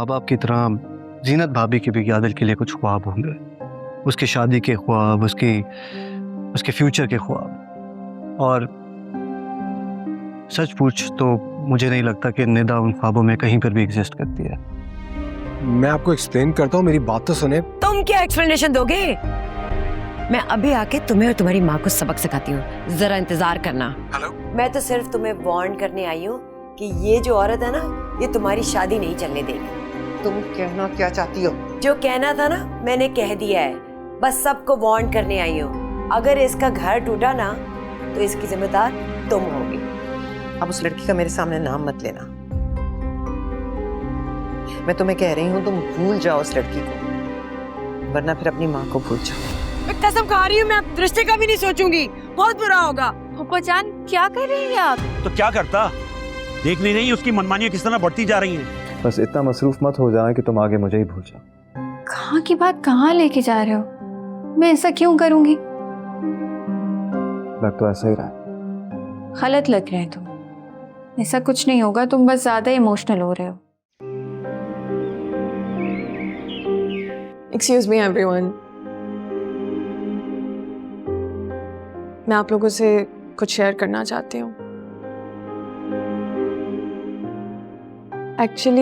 माँ बाप की तरह जीनत भाभी के भी आदिल के लिए कुछ ख्वाब होंगे, उसकी शादी के ख्वाब, उसके फ्यूचर के ख्वाब। और सच पूछ तो मुझे नहीं लगता कि निदा उन ख्वाबों में कहीं पर भी एग्जिस्ट करती है। मैं आपको एक्सप्लेन करता हूँ, मेरी बात तो सुने। तुम क्या एक्सप्लेनेशन दोगे? मैं अभी आके तुम्हें और तुम्हारी माँ को सबक सिखाती हूँ, जरा इंतजार करना। हेलो। मैं तो सिर्फ तुम्हें वार्न करने आई हूँ कि ये जो औरत है ना, ये तुम्हारी शादी नहीं चलने देगी। तुम कहना क्या चाहती हो? जो कहना था ना मैंने कह दिया है, बस सबको वार्न करने आई हूँ। अगर इसका घर टूटा ना तो इसकी जिम्मेदार तुम होगी। अब उस लड़की का मेरे सामने नाम मत लेना। मैं तुम्हें कह रही हूँ तुम भूल जाओ उस लड़की को, वरना फिर अपनी माँ को भूल जाओ। मैं कसम खा रही हूँ, मैं अब रिश्ते का भी नहीं सोचूंगी, बहुत बुरा होगा। फूफा जान क्या कर रही हैं आप? तो क्या करता, देख नहीं रही उसकी मनमानियां किस तरह बढ़ती जा रही हैं। बस इतना मसरूफ मत हो जाए कि तुम आगे मुझे ही भूल जाओ। कहाँ की बात कहाँ लेके जा रहे हो? मैं ऐसा क्यों करूंगी? लग तो ऐसा ही रहा है। गलत लग रहे हैं तुम। ऐसा कुछ नहीं होगा, तुम बस ज्यादा इमोशनल हो रहे हो। Excuse me everyone. मैं आप लोगों से कुछ शेयर करना चाहती हूँ। एक्चुअली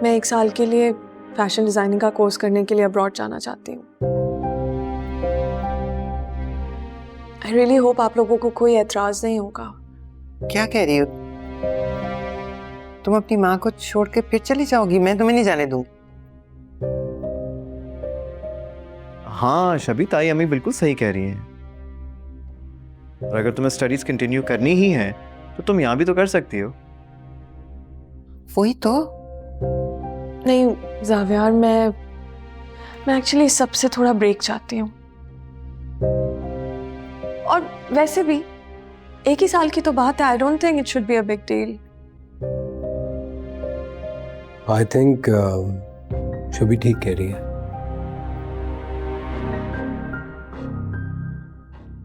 मैं 1 साल के लिए फैशन डिजाइनिंग का कोर्स करने के लिए अब्रॉड जाना चाहती हूँ। आई रियली होप आप लोगों को कोई एतराज नहीं होगा। क्या कह रही हो? तुम अपनी माँ को छोड़ के फिर चली जाओगी? मैं तुम्हें नहीं जाने दूंगी। हाँ शबी, ताई अम्मी बिल्कुल सही कह रही हैं। और अगर तुम्हें स्टडीज कंटिन्यू करनी ही है तो तुम यहाँ भी तो कर सकती हो। वही तो। नहीं ज़ावियार, मैं एक्चुअली सबसे थोड़ा ब्रेक चाहती हूँ। और वैसे भी 1 ही साल की तो बात है। I don't think it should be a big deal. I think Shabi ठीक कह रही है।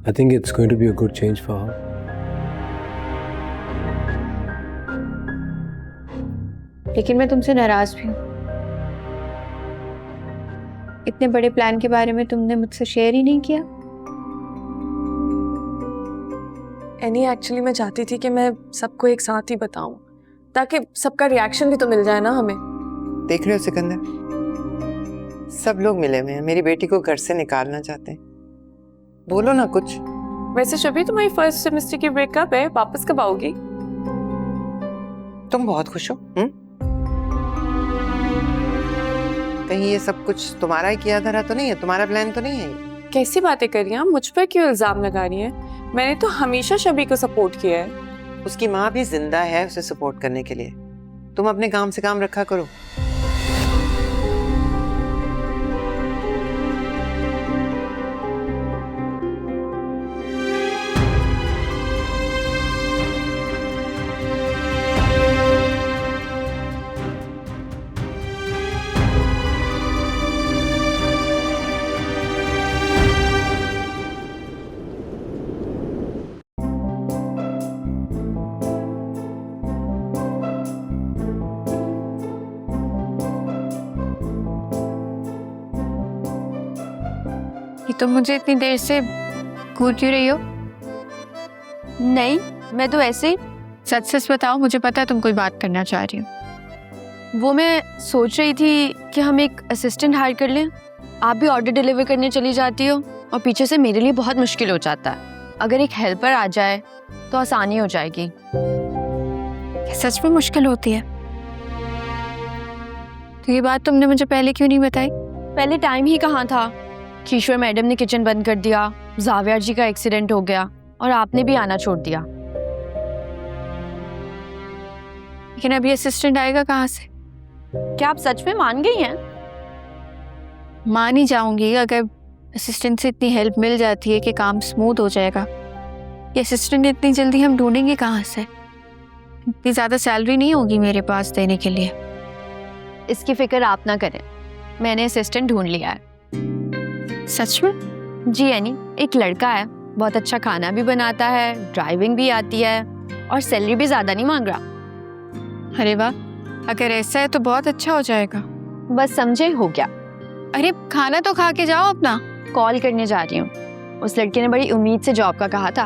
I think it's going to be a good change for her. लेकिन मैं तुमसे नाराज भी हूँ। इतने बड़े प्लान के बारे में तुमने मुझसे शेयर ही नहीं किया। एनी एक्चुअली मैं चाहती थी कि मैं सबको एक साथ ही बताऊं, ताकि सबका रिएक्शन भी तो मिल जाए ना हमें। देख रहे हो सिकंदर, सब लोग मिले हुए हैं, मेरी बेटी को घर से निकालना चाहते हैं। बोलो ना कुछ। वैसे शबी, तुम्हारी फर्स्ट सेमेस्टर की ब्रेकअप है, वापस कब आओगी? तुम बहुत खुश हो? कहीं ये सब कुछ तुम्हारा ही किया धरा तो नहीं है? तुम्हारा प्लान तो नहीं है ये? कैसी बातें कर रही हैं आप? मुझ पर क्यों इल्जाम लगा रही हैं? मैंने तो हमेशा शबी को सपोर्ट किया है। उसकी माँ भी जिंदा है उसे सपोर्ट करने के लिए। तुम अपने काम से काम रखा करो। ये तुम मुझे इतनी देर से घूर क्यों रही हो? नहीं, मैं तो ऐसे ही। सच सच बताओ, मुझे पता है तुम कोई बात करना चाह रही हो। वो मैं सोच रही थी कि हम एक असिस्टेंट हायर कर लें। आप भी ऑर्डर डिलीवर करने चली जाती हो और पीछे से मेरे लिए बहुत मुश्किल हो जाता है। अगर एक हेल्पर आ जाए तो आसानी हो जाएगी। सच में मुश्किल होती है? तो ये बात तुमने मुझे पहले क्यों नहीं बताई? पहले टाइम ही कहाँ था। ईश्वर मैडम ने किचन बंद कर दिया, ज़ावियर जी का एक्सीडेंट हो गया और आपने भी आना छोड़ दिया। लेकिन अभी असिस्टेंट आएगा कहाँ से? क्या आप सच में मान गई हैं? मान ही जाऊंगी अगर असिस्टेंट से इतनी हेल्प मिल जाती है कि काम स्मूथ हो जाएगा। ये असिस्टेंट इतनी जल्दी हम ढूंढेंगे कहाँ से? इतनी ज़्यादा सैलरी नहीं होगी मेरे पास देने के लिए। इसकी फिक्र आप ना करें, मैंने असिस्टेंट ढूंढ लिया है। सच में? जी यानी एक लड़का है, बहुत अच्छा खाना भी बनाता है, ड्राइविंग भी आती है और सैलरी भी ज़्यादा नहीं मांग रहा। अरे वाह, अगर ऐसा है तो बहुत अच्छा हो जाएगा। बस समझे, हो गया। अरे खाना तो खा के जाओ अपना। कॉल करने जा रही हूँ। उस लड़के ने बड़ी उम्मीद से जॉब का कहा था।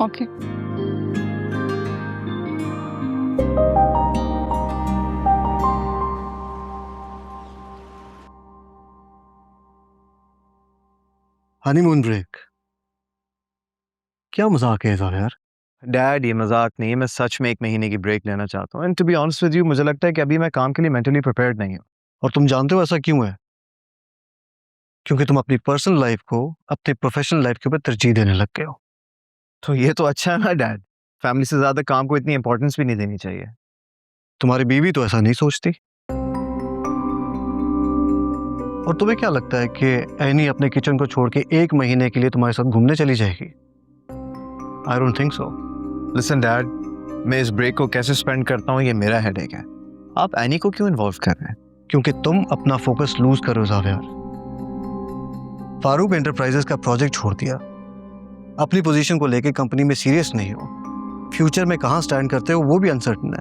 ओके। हनीमून ब्रेक, क्या मजाक है साहब यार। डैड ये मजाक नहीं है, मैं सच में 1 महीने की ब्रेक लेना चाहता हूँ। And to be honest with you, मुझे लगता है कि अभी मैं काम के लिए मेंटली प्रिपेयर्ड नहीं हूँ। और तुम जानते हो ऐसा क्यों है? क्योंकि तुम अपनी पर्सनल लाइफ को अपनी प्रोफेशनल लाइफ के ऊपर तरजीह देने लग गए हो। तो ये तो अच्छा है ना डैड, फैमिली से ज्यादा काम को इतनी इंपॉर्टेंस भी नहीं देनी चाहिए। तुम्हारी बीवी तो ऐसा नहीं सोचती। और तुम्हें क्या लगता है कि एनी अपने किचन को छोड़ के 1 महीने के लिए तुम्हारे साथ घूमने चली जाएगी? आई don't think so. Listen dad, मैं इस ब्रेक को कैसे स्पेंड करता हूँ ये मेरा हेडेक है। आप एनी को क्यों इन्वॉल्व कर रहे हैं? क्योंकि तुम अपना फोकस लूज कर रहे हो जावेर। फारूक एंटरप्राइजेस का प्रोजेक्ट छोड़ दिया, अपनी पोजीशन को लेके कंपनी में सीरियस नहीं हो, फ्यूचर में कहां स्टैंड करते हो वो भी अनसर्टन है।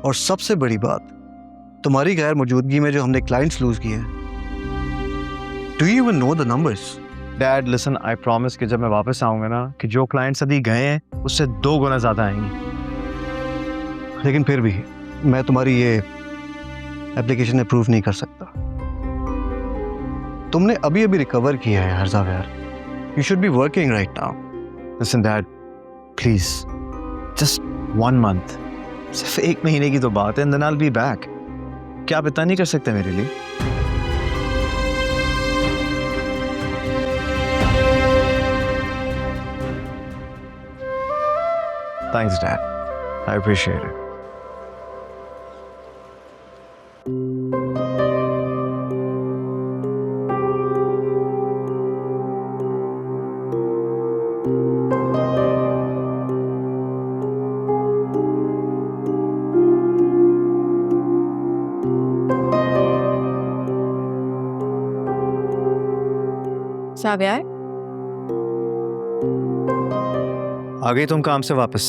और सबसे बड़ी बात, तुम्हारी गैर मौजूदगी में जो हमने क्लाइंट्स लूज किए हैं, do you even know the numbers? Dad listen, I promise कि जब मैं वापस आऊंगा ना, कि जो क्लाइंट्स अभी गए हैं उससे 2 गुना ज्यादा आएंगे। लेकिन फिर भी मैं तुम्हारी ये एप्लीकेशन अप्रूव नहीं कर सकता। तुमने अभी अभी रिकवर किया है हर Javer. You should be working right now. Listen dad please, just 1 month, सिर्फ 1 महीने की तो बात है, and then I will be back. क्या आप इतना नहीं कर सकते मेरे लिए? Thanks dad, I appreciate it. Javer, आ गई तुम काम से वापस?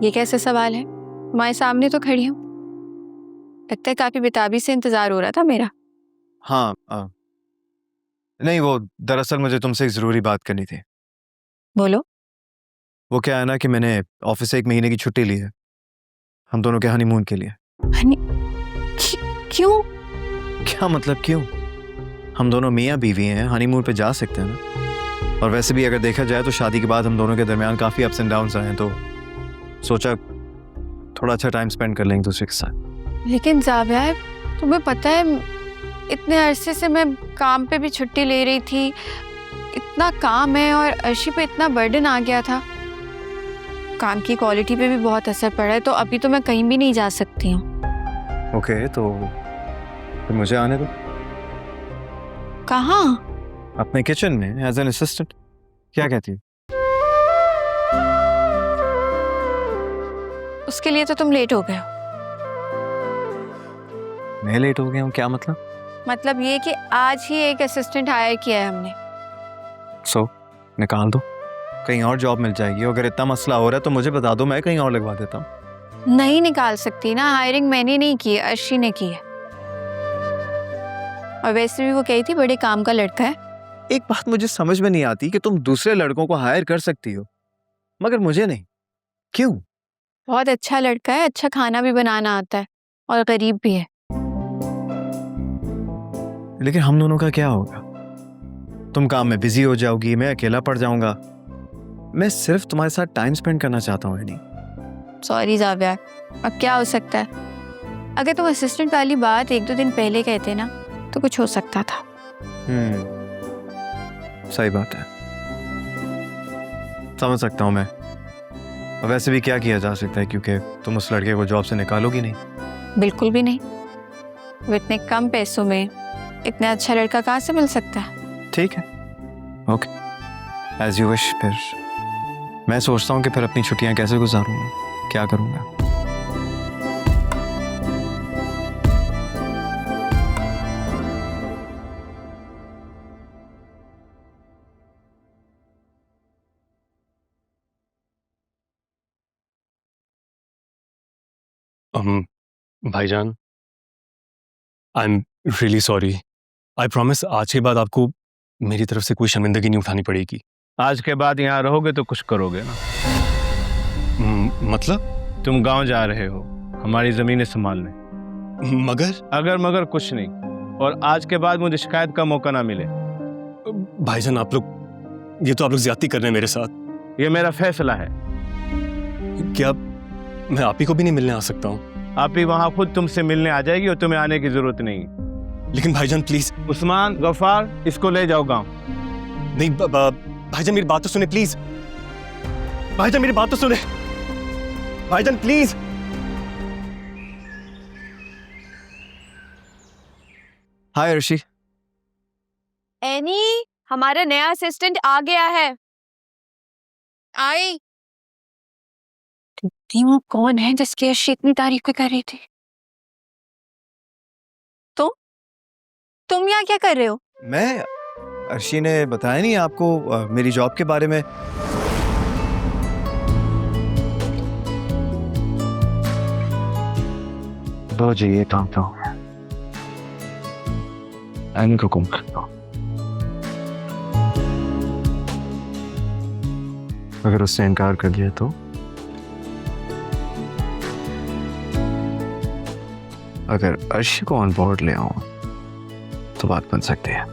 ये कैसा सवाल है? तुम्हारे सामने तो खड़ी हूँ। लगता है काफी बेताबी से इंतजार हो रहा था मेरा। हाँ, नहीं वो दरअसल मुझे तुमसे एक जरूरी बात करनी थी। बोलो। वो क्या है ना कि मैंने ऑफिस से 1 महीने की छुट्टी ली है, हम दोनों के हनीमून के लिए। हनी, क्यों? क्या मतलब क्यों? हम दोनों मियाँ बीवी हैं, हनीमून पे जा सकते हैं ना। और वैसे भी अगर देखा जाए तो शादी के बाद हम दोनों के दरमियान काफ़ी अप्स एंड डाउन्स आए हैं, तो सोचा थोड़ा अच्छा टाइम स्पेंड कर लेंगे दूसरे के साथ। लेकिन जावेर, तुम्हें पता है इतने अरसे से मैं काम पे भी छुट्टी ले रही थी, इतना काम है और अर्शी पे इतना बर्डन आ गया था, काम की क्वालिटी पे भी बहुत असर पड़ा है, तो अभी तो मैं कहीं भी नहीं जा सकती हूँ। ओके, तो फिर मुझे आने दो। कहाँ? अपने किचन में एज एन असिस्टेंट। क्या कहती हो? उसके लिए तो तुम लेट हो गए हो। मैं लेट हो गया हूँ? क्या मतलब? मतलब ये कि आज ही एक असिस्टेंट हायर किया है हमने। सो निकाल दो, कहीं और जॉब मिल जाएगी। अगर इतना मसला हो रहा है तो मुझे बता दो, मैं कहीं और लगवा देता हूँ। नहीं निकाल सकती ना, हायरिंग मैंने नहीं की, अर्शी ने की है। और वैसे भी वो कही थी बड़े काम का लड़का है। एक बात मुझे समझ में नहीं आती कि तुम दूसरे लड़कों को हायर कर सकती हो मगर मुझे नहीं, क्यों? बहुत अच्छा लड़का है, अच्छा खाना भी बनाना आता है और गरीब भी है। लेकिन हम दोनों का क्या होगा? तुम काम में बिजी हो जाओगी, मैं अकेला पड़ जाऊंगा। मैं सिर्फ तुम्हारे साथ टाइम स्पेंड करना चाहता हूँ। नहीं सॉरी जावेर, अब क्या हो सकता है? अगर तुम असिस्टेंट वाली बात 1-2 दिन पहले कहते ना तो कुछ हो सकता था। सही बात है, समझ सकता हूँ मैं। और वैसे भी क्या किया जा सकता है, क्योंकि तुम उस लड़के को जॉब से निकालोगी नहीं। बिल्कुल भी नहीं, वो इतने कम पैसों में इतना अच्छा लड़का कहाँ से मिल सकता है? ठीक है, ओके, एज यू विश। फिर मैं सोचता हूँ कि फिर अपनी छुट्टियाँ कैसे गुजारूंगा, क्या करूँगा। भाईजान, I am really sorry. I promise आज के बाद आपको मेरी तरफ से कोई शर्मिंदगी नहीं उठानी पड़ेगी। आज के बाद यहाँ रहोगे तो कुछ करोगे ना? मतलब? तुम गांव जा रहे हो हमारी जमीनें संभालने। मगर मगर कुछ नहीं, और आज के बाद मुझे शिकायत का मौका ना मिले। भाईजान आप लोग ज्यादती कर रहे हैं मेरे साथ। ये मेरा फैसला है। क्या मैं आप ही को भी नहीं मिलने आ सकता हूँ? आप ही वहाँ खुद तुमसे मिलने आ जाएगी और तुम्हें आने की जरूरत नहीं। लेकिन भाईजान प्लीज। उस्मान, गफ्फार, इसको ले जाओ गांव। नहीं भाईजान मेरी बात तो सुने प्लीज। भाईजान मेरी बात तो सुने। भाईजान प्लीज। Hi Rishi. एनी, हमारा नया असिस्टेंट आ गया है। आई वो कौन है जिसकी अर्शी इतनी तारीफ कर रही थी? तुम यहाँ क्या कर रहे हो? मैं, अर्शी ने बताया नहीं आपको मेरी जॉब के बारे में? तो जी ये काम तो एनी को गुम कर दो। अगर उसने इनकार कर दिया तो अगर अर्शी को ऑन बोर्ड ले आऊं तो बात बन सकती है।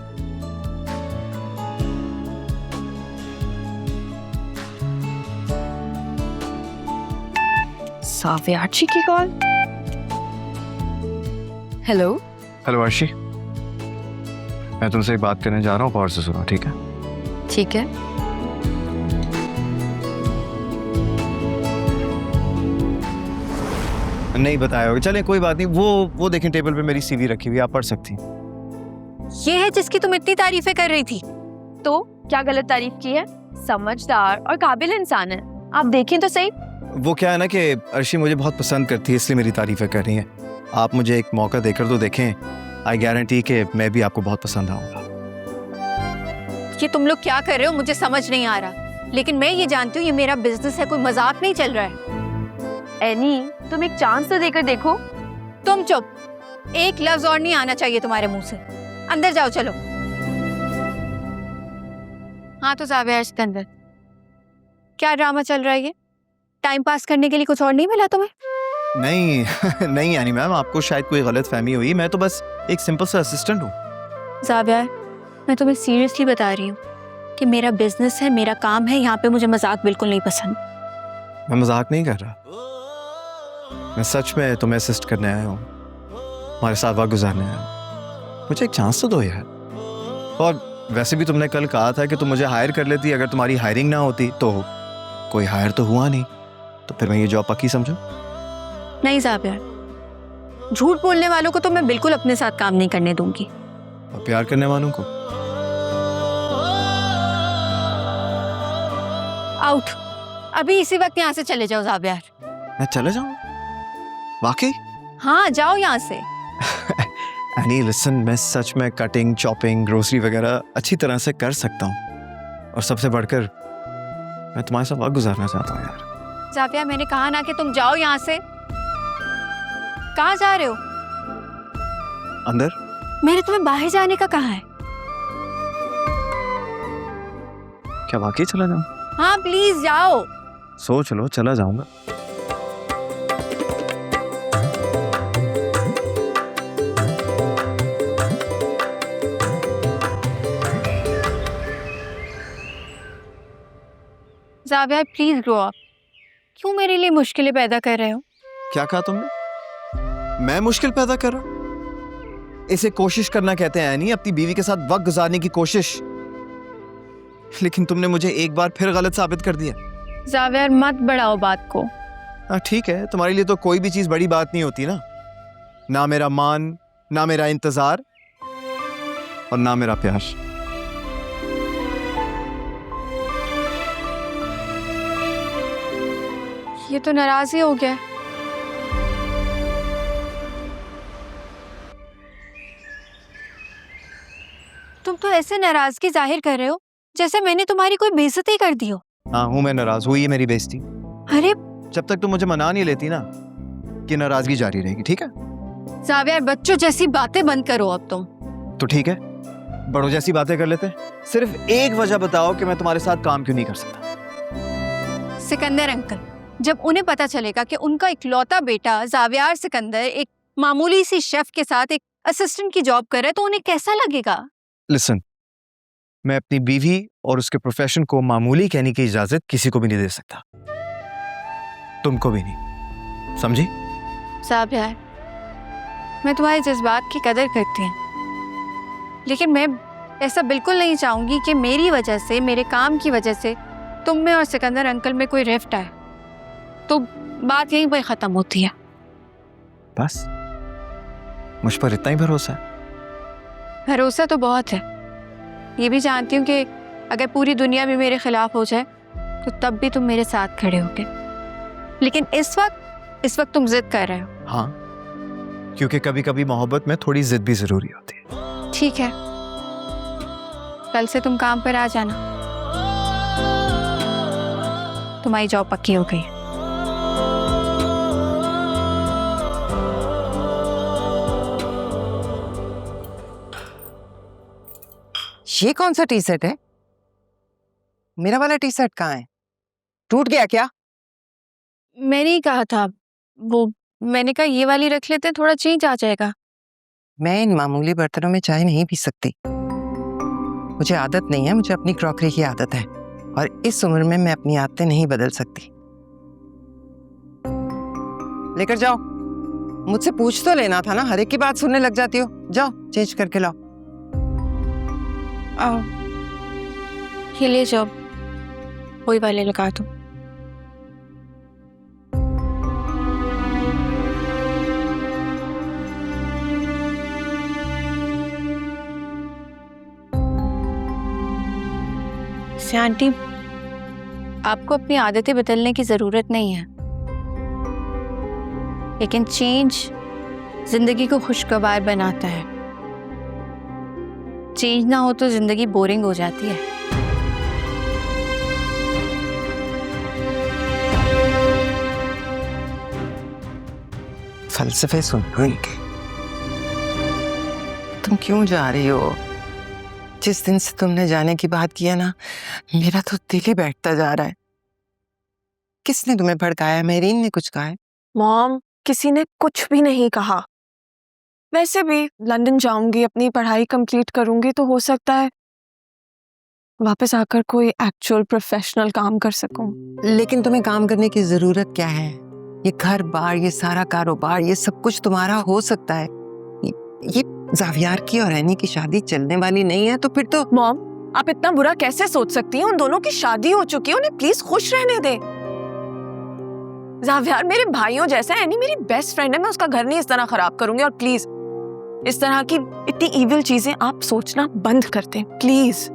साव्याची की कॉल। हेलो। हेलो अर्शी, मैं तुमसे एक बात करने जा रहा हूँ, गौर से सुनो ठीक है? ठीक है। नहीं बताया होगा, चले कोई बात नहीं। वो देखें टेबल पे मेरी सीवी रखी हुई, आप पढ़ सकती। ये है जिसकी तुम इतनी तारीफें कर रही थी। तो क्या गलत तारीफ की है? समझदार और काबिल इंसान है, आप देखें तो सही। वो क्या है ना कि अर्शी मुझे बहुत पसंद करती है, इसलिए मेरी तारीफें कर रही है। आप मुझे एक मौका देकर तो देखें, आई गारंटी कि मैं भी आपको बहुत पसंद आऊंगा। ये तुम लोग क्या कर रहे हो मुझे समझ नहीं आ रहा, लेकिन मैं ये जानती हूँ ये मेरा बिजनेस है, कोई मजाक नहीं चल रहा है। एनी, तुम एक चांस तो देकर देखो। तुम चुप, एक लफ्ज और नहीं आना चाहिए तुम्हारे मुंह से। अंदर जाओ चलो। हाँ तो जावे इसके अंदर। क्या ड्रामा चल रहा है ये? टाइम पास करने के लिए कुछ और नहीं मिला तुम्हें? नहीं नहीं यानी मैम, आपको शायद कोई गलत फहमी हुई। मैं तो बस एक सिंपल सा असिस्टेंट हूँ। जाविया, मैं तुम्हें सीरियसली बता रही हूँ कि मेरा बिजनेस है, मेरा काम है, यहाँ पे मुझे मजाक बिल्कुल नहीं पसंद। मैं मजाक नहीं कर रहा, मैं सच में तुम्हें असिस्ट करने आया हूँ, हमारे साथ वक्त गुजारने आया हूँ। मुझे एक चांस तो दो यार। और वैसे भी तुमने कल कहा था कि तुम मुझे हायर कर लेती, अगर तुम्हारी हायरिंग ना होती तो। कोई हायर तो हुआ नहीं, तो फिर मैं ये जॉब पक्की समझूं? नहीं जाविया, झूठ बोलने वालों को तो मैं बिल्कुल अपने साथ काम नहीं करने दूंगी। और प्यार करने वालों को? आउट। अभी इसी वक्त यहाँ से चले जाओ जाविया। मैं चले जाऊं? वाकई? हाँ जाओ यहाँ से। एनी लिसन, मैं सच में कटिंग, चॉपिंग, ग्रोसरी वगैरह अच्छी तरह से कर सकता हूँ, और सबसे बढ़कर मैं तुम्हारे साथ वक्त गुजारना चाहता हूँ यार। जाविया, मैंने कहा ना कि तुम जाओ यहाँ से। कहाँ जा रहे हो? अंदर। मैंने तुम्हें बाहर जाने का कहा है। क्या वाकई चला जाऊं? हाँ प्लीज जाओ। सोच लो, चला जाऊंगा। जाविया प्लीज ग्रो अप। क्यों मेरे लिए मुश्किलें पैदा कर रहे हो? क्या कहा तुमने? मैं मुश्किल पैदा कर रहा? इसे कोशिश करना कहते हैं नहीं, अपनी बीवी के साथ वक्त गुजारने की कोशिश। लेकिन तुमने मुझे एक बार फिर गलत साबित कर दिया। जाविया मत बढ़ाओ बात को। ठीक है, तुम्हारे लिए तो कोई भी चीज बड़ी बात नहीं होती ना। ना मेरा मान, ना मेरा इंतजार, और ना मेरा प्यार। ये तो नाराज ही हो गया। तुम तो ऐसे नाराजगी जाहिर कर रहे हो जैसे मैंने तुम्हारी कोई बेइज्जती कर दी हो। हाँ हूं मैं नाराज, हुई है मेरी बेइज्जती। अरे जब तक तुम मुझे मना नहीं लेती ना, कि नाराजगी जारी रहेगी, ठीक है? जावियर, बच्चों जैसी बातें बंद करो अब तुम। तो ठीक है, बड़ों जैसी बातें कर लेते हैं। सिर्फ एक वजह बताओ कि मैं तुम्हारे साथ काम क्यों नहीं कर सकता। सिकंदर अंकल, जब उन्हें पता चलेगा कि उनका इकलौता बेटा जावियार सिकंदर एक मामूली सी शेफ के साथ एक असिस्टेंट की जॉब कर रहा है तो उन्हें कैसा लगेगा? लिसन, मैं अपनी बीवी और उसके प्रोफेशन को मामूली कहने की इजाजत किसी को भी नहीं दे सकता, तुमको भी नहीं, समझी? जावियार, मैं तुम्हारे जज्बात की कदर करती हूँ, लेकिन मैं ऐसा बिल्कुल नहीं चाहूंगी कि मेरी वजह से, मेरे काम की वजह से तुम में और सिकंदर अंकल में कोई रिफ्ट आए। तो बात यहीं पर खत्म होती है। बस मुझ पर इतना ही भरोसा है? भरोसा तो बहुत है, ये भी जानती हूँ कि अगर पूरी दुनिया भी मेरे खिलाफ हो जाए तो तब भी तुम मेरे साथ खड़े होगे, लेकिन इस वक्त तुम जिद कर रहे हो। हाँ, क्योंकि कभी कभी मोहब्बत में थोड़ी जिद भी जरूरी होती है। ठीक है, कल से तुम काम पर आ जाना, तुम्हारी जॉब पक्की हो गई है। ये कौन सा टी शर्ट है? मेरा वाला टी शर्ट कहाँ है? टूट गया क्या? मैंने ही कहा था, वो मैंने कहा ये वाली रख लेते हैं, थोड़ा चेंज आ जाएगा। मैं इन मामूली बर्तनों में चाय नहीं पी सकती, मुझे आदत नहीं है, मुझे अपनी क्रॉकरी की आदत है और इस उम्र में मैं अपनी आदतें नहीं बदल सकती। लेकर जाओ, मुझसे पूछ तो लेना था ना, हर एक की बात सुनने लग जाती हो। जाओ चेंज करके लाओ। आओ। ये ले जाओ, वही वाले लगा दो। से आंटी, आपको अपनी आदतें बदलने की जरूरत नहीं है, लेकिन चेंज जिंदगी को खुशगवार बनाता है। चेंज ना हो तो जिंदगी बोरिंग हो जाती है। फलसफे सुन लो इनके। तुम क्यों जा रही हो? जिस दिन से तुमने जाने की बात की है ना, मेरा तो दिल ही बैठता जा रहा है। किसने तुम्हें भड़काया? मेरीन ने कुछ कहा है? मॉम, किसी ने कुछ भी नहीं कहा। वैसे भी लंदन जाऊंगी, अपनी पढ़ाई कंप्लीट करूंगी तो हो सकता है वापस आकर कोई एक्चुअल प्रोफेशनल काम कर सकूं। लेकिन तुम्हें काम करने की जरूरत क्या है? ये घर बार, ये सारा कारोबार, ये सब कुछ तुम्हारा हो सकता है। ये जावियार की और एनी की शादी चलने वाली नहीं है तो फिर तो। मॉम, आप इतना बुरा कैसे सोच सकती हैं? उन दोनों की शादी हो चुकी है, उन्हें प्लीज खुश रहने दे। जावियार मेरे भाइयों जैसा है, एनी मेरी बेस्ट फ्रेंड है, मैं उसका घर नहीं इस तरह खराब करूंगी। और प्लीज इस तरह की इतनी इविल चीजें आप सोचना बंद कर दें प्लीज।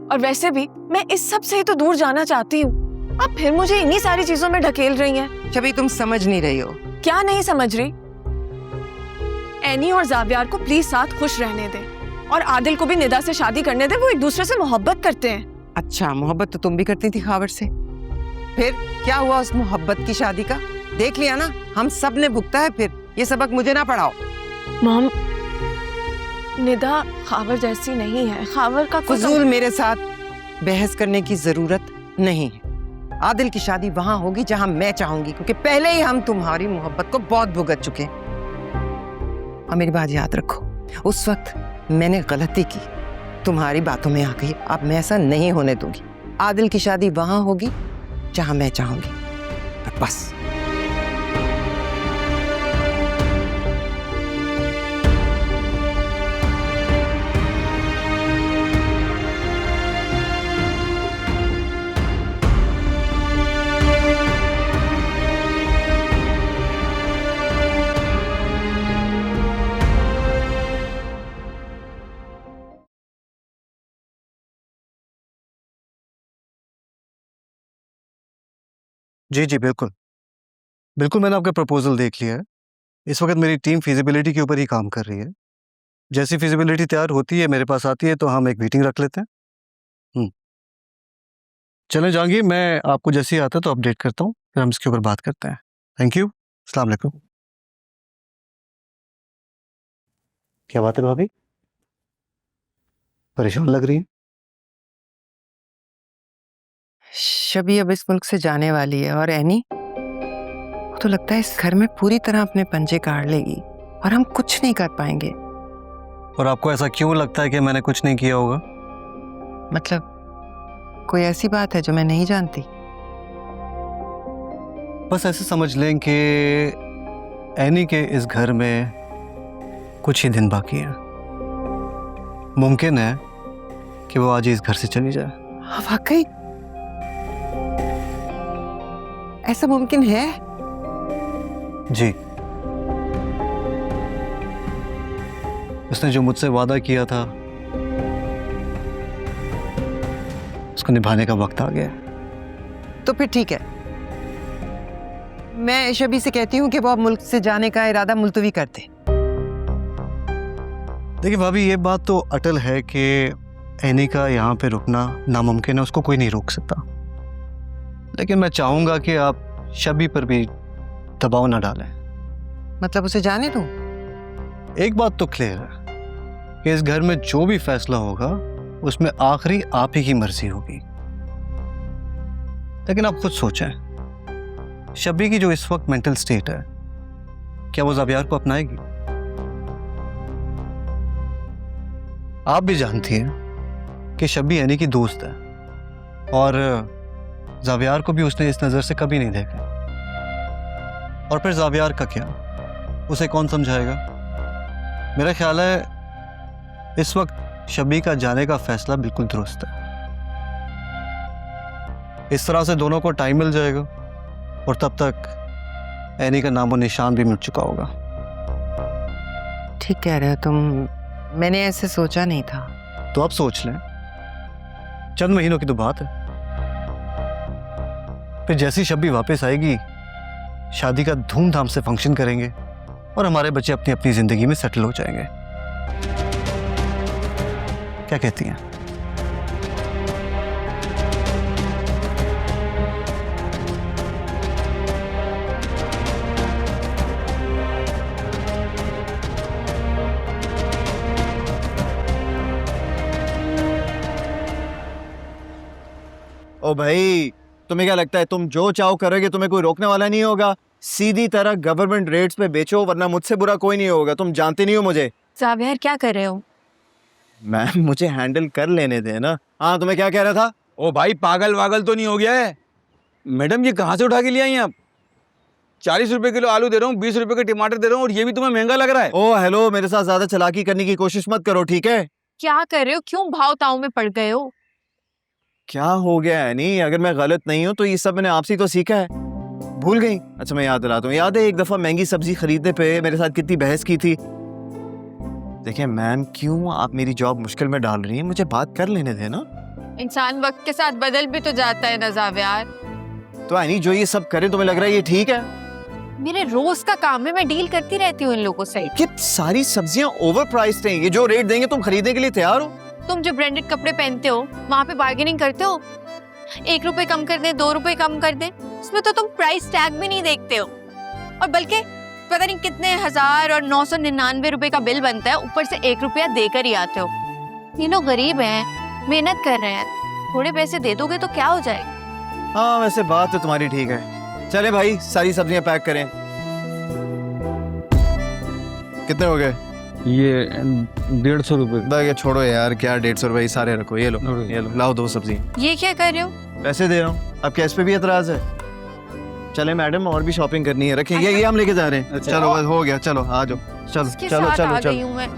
और वैसे भी मैं इस सब से ही तो दूर जाना चाहती हूँ, आप फिर मुझे इन्हीं सारी चीजों में ढकेल रही हैं। छवि, तुम समझ नहीं रही हो। क्या नहीं समझ रही? एनी और जावियार को प्लीज साथ खुश रहने दें और आदिल को भी निदा से शादी करने दें, वो एक दूसरे से मोहब्बत करते हैं। अच्छा, मोहब्बत तो तुम भी करती थी खावर से, फिर क्या हुआ उस मोहब्बत की शादी का? देख लिया ना, हम सब ने भुगता है। फिर ये सबक मुझे ना पढ़ाओ। मॉम, निदा खावर जैसी नहीं है, खावर का फजूल मेरे साथ बहस करने की जरूरत नहीं है। आदिल की शादी वहां होगी जहां मैं चाहूंगी, क्योंकि पहले ही हम तुम्हारी मोहब्बत को बहुत भुगत चुके हैं। और मेरी बात याद रखो, उस वक्त मैंने गलती की, तुम्हारी बातों में आ गई। अब मैं ऐसा नहीं होने दूंगी। आदिल की शादी वहां होगी जहां मैं चाहूंगी, बस। जी जी बिल्कुल बिल्कुल, मैंने आपका प्रपोजल देख लिया है। इस वक्त मेरी टीम फिजिबिलिटी के ऊपर ही काम कर रही है। जैसी फिजिबिलिटी तैयार होती है, मेरे पास आती है, तो हम एक मीटिंग रख लेते हैं। चलें जहांगीर, मैं आपको जैसे ही आता है तो अपडेट करता हूँ, फिर हम इसके ऊपर बात करते हैं। Thank you. अस्सलाम वालेकुम। क्या बात है भाभी, परेशान लग रही है? शबी अब इस मुल्क से जाने वाली है और एनी वो तो लगता है इस घर में पूरी तरह अपने पंजे गाड़ लेगी और हम कुछ नहीं कर पाएंगे। और आपको ऐसा क्यों लगता है कि मैंने कुछ नहीं किया होगा? मतलब कोई ऐसी बात है जो मैं नहीं जानती? बस ऐसे समझ लें कि एनी के इस घर में कुछ ही दिन बाकी हैं। मुमकिन है कि वो आज ही इस घर से चली जाए। हाँ, वाकई ऐसा मुमकिन है? जी, उसने जो मुझसे वादा किया था उसको निभाने का वक्त आ गया है। तो फिर ठीक है, मैं शबी से कहती हूँ कि वो अब मुल्क से जाने का इरादा मुलतवी कर दे। देखिए भाभी, ये बात तो अटल है कि एनी का यहाँ पे रुकना नामुमकिन है, उसको कोई नहीं रोक सकता। लेकिन मैं चाहूँगा कि आप शबी पर भी दबाव ना डालें। मतलब उसे जाने दूँ? एक बात तो क्लियर है कि इस घर में जो भी फैसला होगा उसमें आखिरी आप ही की मर्जी होगी। लेकिन आप खुद सोचें, शबी की जो इस वक्त मेंटल स्टेट है, क्या वो ज़ावियार को अपनाएगी? आप भी जानती हैं कि शबी एनी की दोस्त है और ज़ावियार को भी उसने इस नज़र से कभी नहीं देखा। और फिर ज़ावियार का क्या, उसे कौन समझाएगा? मेरा ख्याल है इस वक्त शबी का जाने का फैसला बिल्कुल दुरुस्त है। इस तरह से दोनों को टाइम मिल जाएगा और तब तक एनी का नामो निशान भी मिट चुका होगा। ठीक कह रहे हो तुम, मैंने ऐसे सोचा नहीं था। तो आप सोच लें, चंद महीनों की तो बात है। फिर जैसी शबी वापस आएगी, शादी का धूमधाम से फंक्शन करेंगे और हमारे बच्चे अपनी अपनी जिंदगी में सेटल हो जाएंगे। क्या कहती हैं? ओ भाई, तुम्हें क्या लगता है तुम जो चाहो करोगे, तुम्हें कोई रोकने वाला नहीं होगा। सीधी तरह गवर्नमेंट रेट्स पे बेचो, वरना मुझसे बुरा कोई नहीं होगा। तुम जानते नहीं हो मुझे। ज़ावियार क्या कर रहे हो? मैम मुझे हैंडल कर लेने दे ना। हाँ, तुम्हें क्या कह रहा था? ओ भाई, पागल वागल तो नहीं हो गया है? मैडम ये कहाँ से उठा के ले आई हैं आप? 40 रुपए किलो आलू दे रहा हूँ, 20 रुपए के टमाटर दे रहा हूँ और ये भी तुम्हें महंगा लग रहा है? ओ हेलो, मेरे साथ ज्यादा चालाकी करने की कोशिश मत करो, ठीक है? क्या कर रहे हो? क्यों भाव ताव में पड़ गए हो? क्या हो गया है? नहीं, अगर मैं गलत नहीं हूँ तो ये सब मैंने आपसे ही तो सीखा है। भूल गई? अच्छा मैं याद दिलाता हूँ। याद है एक दफा महंगी सब्जी खरीदने पे मेरे साथ कितनी बहस की थी? देखिए मैम, क्यों आप मेरी जॉब मुश्किल में डाल रही हैं? मुझे बात कर लेने देना। इंसान वक्त के साथ बदल भी तो जाता है ना ज़ावियार। तो नहीं, जो ये सब करे तुम्हें लग रहा है ये ठीक है? मेरे रोज का काम है, मैं डील करती रहती हूँ इन लोगों से। कि सारी सब्जियां ओवर प्राइस्ड हैं। ये जो रेट देंगे तुम खरीदने के लिए तैयार हो? तुम जो ब्रांडेड कपड़े पहनते हो वहाँ पे बार्गेनिंग करते हो? 1 रुपए कम कर दे, 2 रुपए कम कर दे, इसमें तो तुम प्राइस टैग भी नहीं देखते हो। और बल्कि पता नहीं कितने 1000 और 999 रुपए का बिल बनता है, ऊपर से 1 रुपया देकर ही आते हो। ये लोग गरीब हैं, मेहनत कर रहे हैं, थोड़े पैसे दे दोगे तो क्या हो जाएगा? हाँ वैसे बात तो तुम्हारी ठीक है। चले भाई, सारी सब्जियां पैक करें। कितने हो गए? ये 150 रुपए। ये छोड़ो यार, क्या 150 रुपए, सारे रखो। ये लो, ये लो, लाओ 2 सब्जी। ये क्या कर रहे हो? पैसे दे रहा हूँ। अब क्या इस पे भी एतराज है? चले मैडम, और भी शॉपिंग करनी है, रखें। ये हम लेके जा रहे हैं। चलो बस हो गया, चलो आ जाओ। चलो इसके चलो साथ चलो आ गई चलो। हूँ मैं।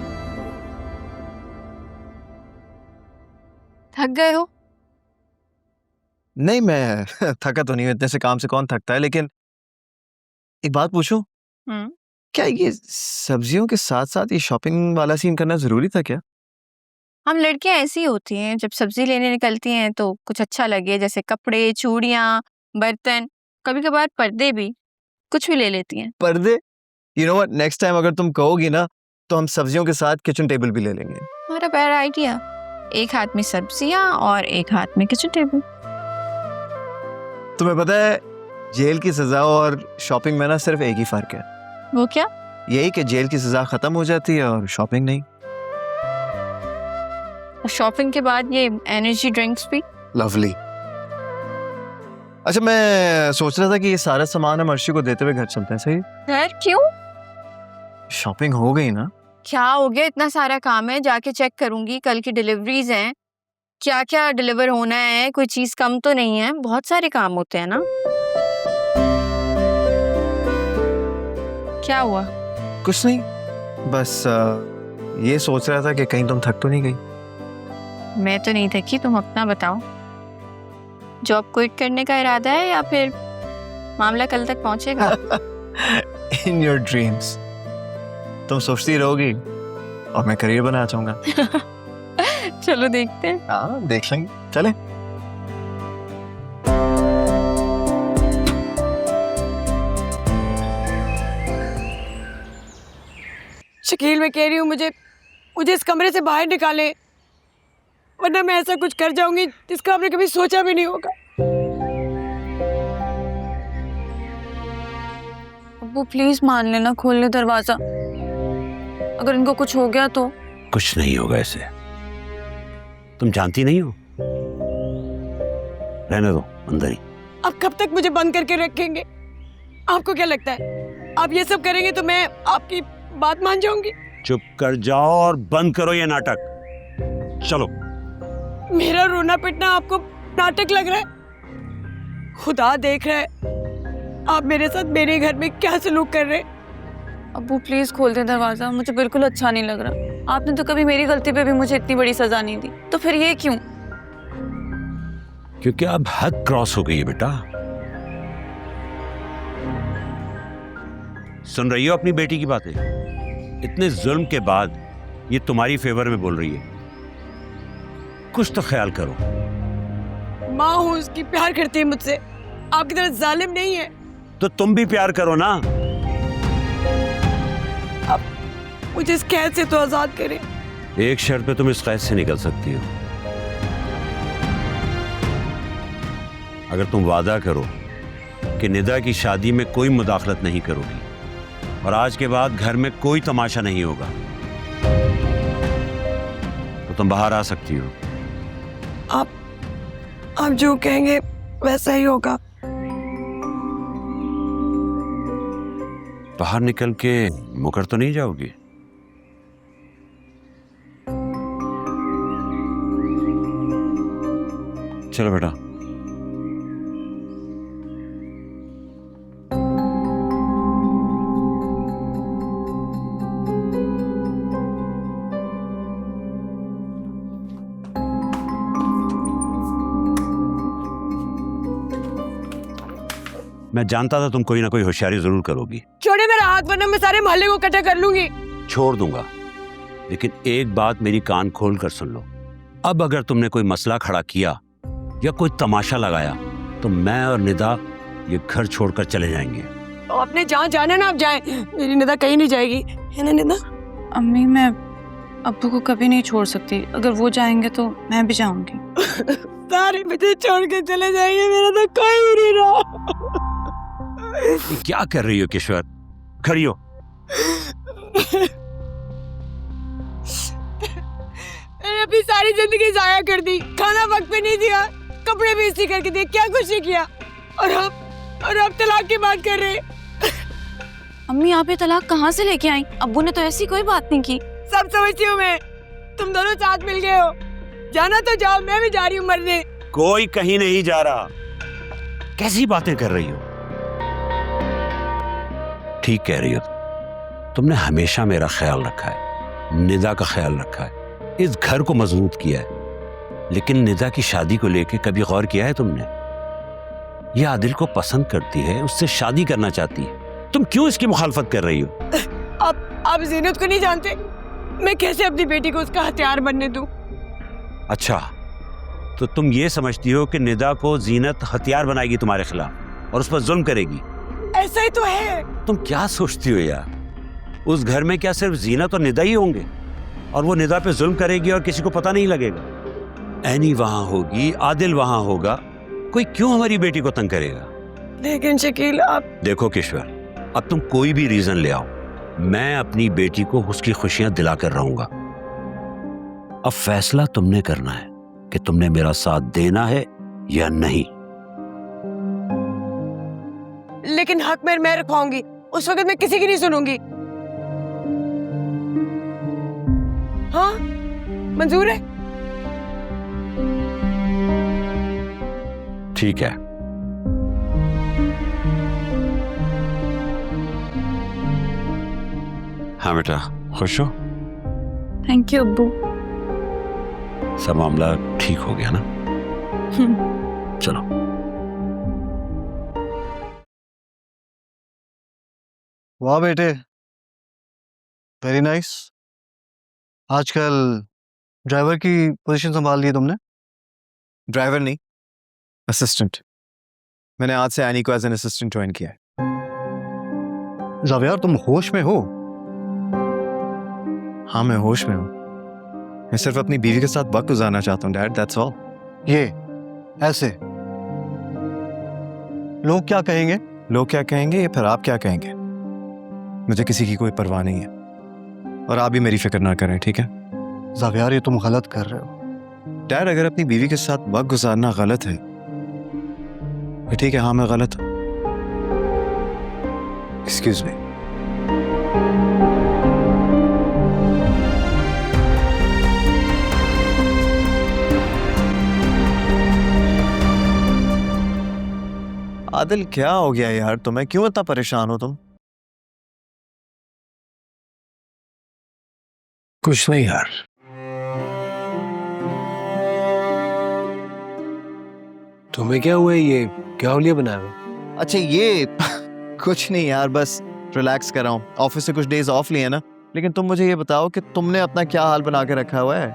थक गए हो? नहीं मैं थका तो नहीं हूँ, इतने से काम से कौन थकता है। लेकिन एक बात पूछूं, क्या ये सब्जियों के साथ साथ ये शॉपिंग वाला सीन करना जरूरी था क्या? हम लड़कियां ऐसी होती हैं, जब सब्जी लेने निकलती हैं तो कुछ अच्छा लगे, जैसे कपड़े, चूड़ियां, बर्तन, कभी कभार पर्दे भी, कुछ भी ले लेती हैं। पर्दे? You know what, next time अगर तुम कहोगी ना तो हम सब्जियों के साथ किचन टेबल भी ले लेंगे। हमारा बेटर आइडिया, एक हाथ में सब्जियां और एक हाथ में किचन टेबल। तुम्हें पता है जेल की सजा और शॉपिंग में ना सिर्फ एक ही फर्क है, वो क्या? यही कि जेल की सजा खत्म हो जाती है और शॉपिंग नहीं। शॉपिंग के बाद ये एनर्जी ड्रिंक्स भी। लवली। अच्छा, मैं सोच रहा था कि ये सारा सामान हम अर्शी को देते हुए घर चलते हैं। सही? घर क्यों? शॉपिंग हो गई ना? क्या हो गया? इतना सारा काम है, जाके चेक करूंगी। कल की डिलीवरीज हैं, क्या क्या डिलीवर होना है, कोई चीज कम तो नहीं है। बहुत सारे काम होते हैं ना। क्या हुआ? कुछ नहीं, बस ये सोच रहा था कि कहीं तुम थक तो नहीं गई। मैं तो नहीं थकी, तुम अपना बताओ। जॉब क्विट करने का इरादा है या फिर मामला कल तक पहुंचेगा? In your dreams. तुम सोचती रहोगी और मैं करियर बनाना चाहूंगा। चलो देखते हैं। हाँ, देख लेंगे। चले। शकील, मैं कह रही हूँ मुझे इस कमरे से बाहर निकाले, वरना मैं ऐसा कुछ कर जाऊंगी जिसका आपने कभी सोचा भी नहीं होगा। अब्बू प्लीज मान लेना, खोल ले दरवाजा। अगर इनको कुछ हो गया तो? कुछ नहीं होगा ऐसे, तुम जानती नहीं हो। रहने दो अंदर ही। अब कब तक मुझे बंद करके रखेंगे? आपको क्या लगता है आप ये सब करेंगे तो मैं आपकी बात मान जाऊंगी? चुप कर जाओ और बंद करो ये नाटक। चलो। मेरा रोना पिटना आपको नाटक लग रहा है? खुदा देख रहा है आप मेरे साथ मेरे घर में क्या सलूक कर रहे हैं। अब्बू प्लीज खोल दे दरवाजा, मुझे बिल्कुल अच्छा नहीं लग रहा। आपने तो कभी मेरी गलती पे भी मुझे इतनी बड़ी सजा नहीं दी, तो फिर ये क्यों? क्योंकि अब हद क्रॉस हो गई है बेटा। सुन रही हो अपनी बेटी की बातें? इतने जुल्म के बाद ये तुम्हारी फेवर में बोल रही है। कुछ तो ख्याल करो। माँ हूँ उसकी, प्यार करती है मुझसे, आपकी तरह जालिम नहीं है। तो तुम भी प्यार करो ना। अब मुझे इस कैद से तो आजाद करें। एक शर्त पे तुम इस कैद से निकल सकती हो। अगर तुम वादा करो कि निदा की शादी में कोई मुदाखलत नहीं करोगी और आज के बाद घर में कोई तमाशा नहीं होगा, तो तुम बाहर आ सकती हो। आप जो कहेंगे वैसा ही होगा। बाहर निकल के मुकर तो नहीं जाओगी? चलो बेटा। मैं जानता था तुम कोई ना कोई होशियारी जरूर करोगी। छोड़े मेरा हाथ, वरना मैं सारे मोहल्ले को इकट्ठा कर लूंगी। छोड़ दूंगा, लेकिन एक बात मेरी कान खोल कर सुन लो। अब अगर तुमने कोई मसला खड़ा किया या कोई तमाशा लगाया तो मैं और निदा ये घर छोड़कर चले जाएंगे। तो आपने जहाँ जाना ना आप जाएं, मेरी निदा कहीं नहीं जाएगी, है ना निदा? अम्मी मैं अब्बू को कभी नहीं छोड़ सकती। अगर वो जाएंगे तो मैं भी जाऊंगी। सारे मुझे छोड़ के चले जाएंगे, मेरा तो कोई भी नहीं रहा। ये क्या कर रही हो किश्वर? खड़ी हो। मैंने अपनी सारी जिंदगी जाया कर दी, खाना वक्त पे नहीं दिया, कपड़े भी इसी करके दिए, क्या कुछ नहीं किया, और अब तलाक की बात कर रहे हैं। अम्मी आप ये तलाक कहाँ से लेके आई? अब्बू ने तो ऐसी कोई बात नहीं की। सब समझती हूँ मैं, तुम दोनों साथ मिल गए हो। जाना तो जाओ, मैं भी जा रही हूँ मरने। कोई कहीं नहीं जा रहा। कैसी बातें कर रही हो? ठीक कह रही हो, तुमने हमेशा मेरा ख्याल रखा है, निदा का ख्याल रखा है, इस घर को मजबूत किया है, लेकिन निदा की शादी को लेके कभी गौर किया है तुमने? ये आदिल को पसंद करती है, उससे शादी करना चाहती है, तुम क्यों इसकी मुखालफत कर रही हो? आप जीनत को नहीं जानते, मैं कैसे अपनी बेटी को उसका हथियार बनने दूं? अच्छा, तो तुम ये समझती हो कि निदा को जीनत हथियार बनाएगी तुम्हारे खिलाफ और उस पर जुल्म करेगी? ऐसा ही तो है। तुम क्या सोचती हो यार? उस घर में क्या सिर्फ जीनत और निदा ही होंगे और वो निदा पे जुल्म करेगी और किसी को पता नहीं लगेगा? ऐनी वहां होगी, आदिल वहां होगा, कोई क्यों हमारी बेटी को तंग करेगा? लेकिन शकील आप देखो किश्वर, अब तुम कोई भी रीजन ले आओ, मैं अपनी बेटी को उसकी खुशियां दिलाकर रहूंगा। अब फैसला तुमने करना है कि तुमने मेरा साथ देना है या नहीं। लेकिन हक में मैं रखवाऊंगी, उस वक्त मैं किसी की नहीं सुनूंगी। हाँ, मंजूर है? ठीक है। हाँ बेटा, खुश हो? थैंक यू अब्बू। सब मामला ठीक हो गया ना? चलो। वाह बेटे, वेरी नाइस। आजकल ड्राइवर की पोजीशन संभाल ली तुमने? ड्राइवर नहीं, असिस्टेंट। मैंने आज से एनी को एज एन असिस्टेंट ज्वाइन किया है। जावियार, तुम होश में हो? हाँ, मैं होश में हूँ। मैं सिर्फ अपनी बीवी के साथ वक्त गुजारना चाहता हूँ डैड, दैट्स ऑल। ये ऐसे लोग क्या कहेंगे? लोग क्या कहेंगे या फिर आप क्या कहेंगे, मुझे किसी की कोई परवाह नहीं है। और आप भी मेरी फिक्र ना करें, ठीक है? जावियार, ये तुम गलत कर रहे हो। डैड, अगर अपनी बीवी के साथ वक्त गुजारना गलत है तो ठीक है, हाँ मैं गलत हूँ। Excuse me. आदिल, क्या हो गया यार तुम्हें? क्यों इतना परेशान हो तुम? कुछ नहीं यार, तुम्हें क्या हुआ है? ये क्या हो लिया बनाया हुआ? अच्छा ये कुछ नहीं यार, बस रिलैक्स कर रहा हूँ। ऑफिस से कुछ डेज ऑफ लिए ना। लेकिन तुम मुझे ये बताओ कि तुमने अपना क्या हाल बना के रखा हुआ है?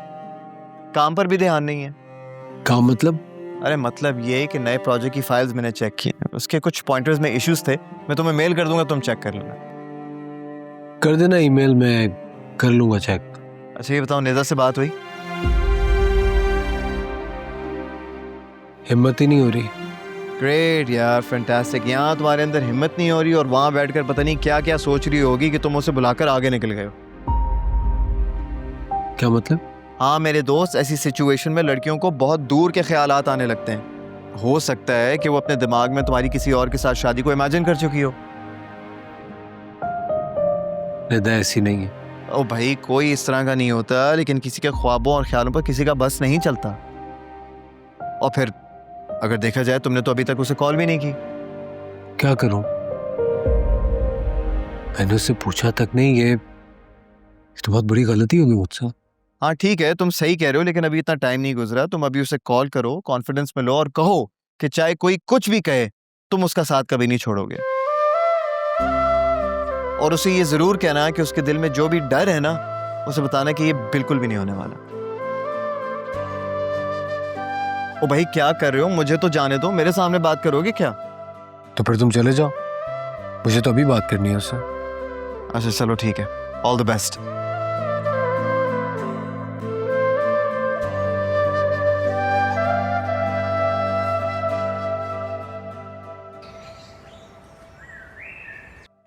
काम पर भी ध्यान नहीं है। काम मतलब? अरे मतलब ये कि नए प्रोजेक्ट की फाइल्स मैंने चेक की, उसके कुछ पॉइंटर्स में इश्यूज थे। मैं तुम्हें मेल कर दूंगा, तुम चेक कर लेना। कर देना ईमेल, मैं कर लूंगा चेक। अच्छा ये बताओ, निदा से बात हुई? हिम्मत ही नहीं हो रही। ग्रेट यार, फैंटास्टिक। यहाँ तुम्हारे अंदर हिम्मत नहीं हो रही और वहां बैठकर पता नहीं क्या क्या सोच रही होगी कि तुम उसे बुलाकर आगे निकल गए हो। क्या मतलब? हाँ मेरे दोस्त, ऐसी सिचुएशन में लड़कियों को बहुत दूर के ख्यालात आने लगते हैं। हो सकता है कि वो अपने दिमाग में तुम्हारी किसी और के साथ शादी को इमेजिन कर चुकी हो। निदा ऐसी नहीं है। ओ भाई, कोई इस तरह का नहीं होता, लेकिन किसी के ख्वाबों और ख्यालों पर किसी का बस नहीं चलता। और फिर अगर देखा जाए, तुमने तो अभी तक उसे कॉल भी नहीं की। क्या करूं? मैंने उससे पूछा तक नहीं। ये तो बहुत बड़ी गलती होगी मुझसे। हाँ ठीक है, तुम सही कह रहे हो, लेकिन अभी इतना टाइम नहीं गुजरा। तुम अभी उसे कॉल करो, कॉन्फिडेंस में लो और कहो कि चाहे कोई कुछ भी कहे, तुम उसका साथ कभी नहीं छोड़ोगे। और उसे ये जरूर कहना कि उसके दिल में जो भी डर है ना, उसे बताना कि ये बिल्कुल भी नहीं होने वाला। ओ भाई क्या कर रहे हो? मुझे तो जाने दो, मेरे सामने बात करोगे क्या? तो फिर तुम चले जाओ, मुझे तो अभी बात करनी है उससे। अच्छा चलो ठीक है, all the best.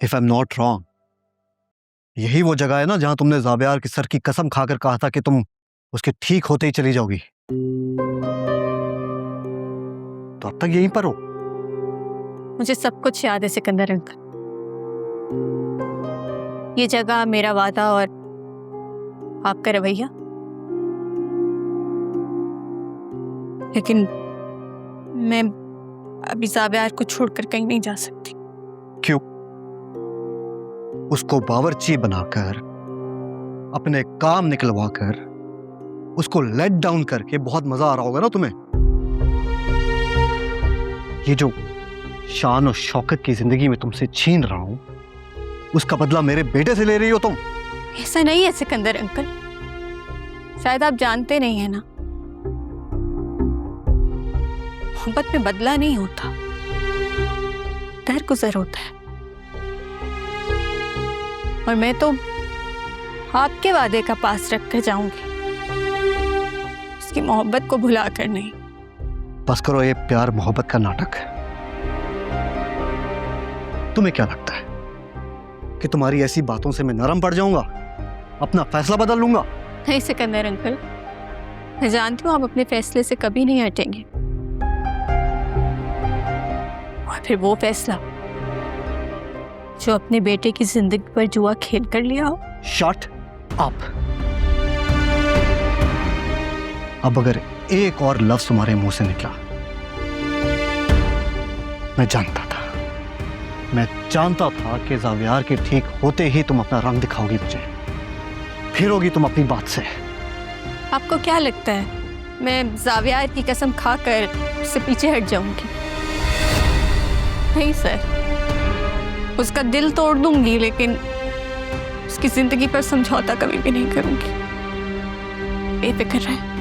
If I am not wrong, यही वो जगह है ना जहां तुमने जावियार की सर की कसम खाकर कहा था कि तुम उसके ठीक होते ही चली जाओगी। तो अब तक यहीं पर हो? मुझे सब कुछ याद है सिकंदर अंकल। ये जगह, मेरा वादा और आपका रवैया। लेकिन मैं अभी जावियार को छोड़कर कहीं नहीं जा सकती। क्यों? उसको बावर्ची बनाकर, अपने काम निकलवाकर, उसको लेट डाउन करके बहुत मजा आ रहा होगा ना तुम्हें। ये जो शान और शौकत की जिंदगी में तुमसे छीन रहा हूं, उसका बदला मेरे बेटे से ले रही हो तुम। ऐसा नहीं है सिकंदर अंकल, शायद आप जानते नहीं है ना, मोहब्बत में बदला नहीं होता, दरगुजर होता है। और मैं तो आपके वादे का पास रख कर जाऊंगी, उसकी मोहब्बत को भुला कर नहीं। बस करो ये प्यार मोहब्बत का नाटक। तुम्हें क्या लगता है कि तुम्हारी ऐसी बातों से मैं नरम पड़ जाऊंगा, अपना फैसला बदल लूंगा? नहीं सिकंदर अंकल, मैं जानती हूँ आप अपने फैसले से कभी नहीं हटेंगे। और फिर वो फैसला जो अपने बेटे की जिंदगी पर जुआ खेल कर लिया हो। Shut up. अब अगर एक और लफ्ज तुम्हारे मुंह से निकला, मैं जानता था कि जावियार के ठीक होते ही तुम अपना रंग दिखाओगी मुझे, फिरोगी तुम अपनी बात से। आपको क्या लगता है मैं जावियार की कसम खाकर उससे पीछे हट जाऊंगी? नहीं सर, उसका दिल तोड़ दूंगी लेकिन उसकी जिंदगी पर समझौता कभी भी नहीं करूंगी। बेफिक्र रहे।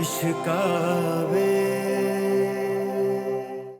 इश्कावे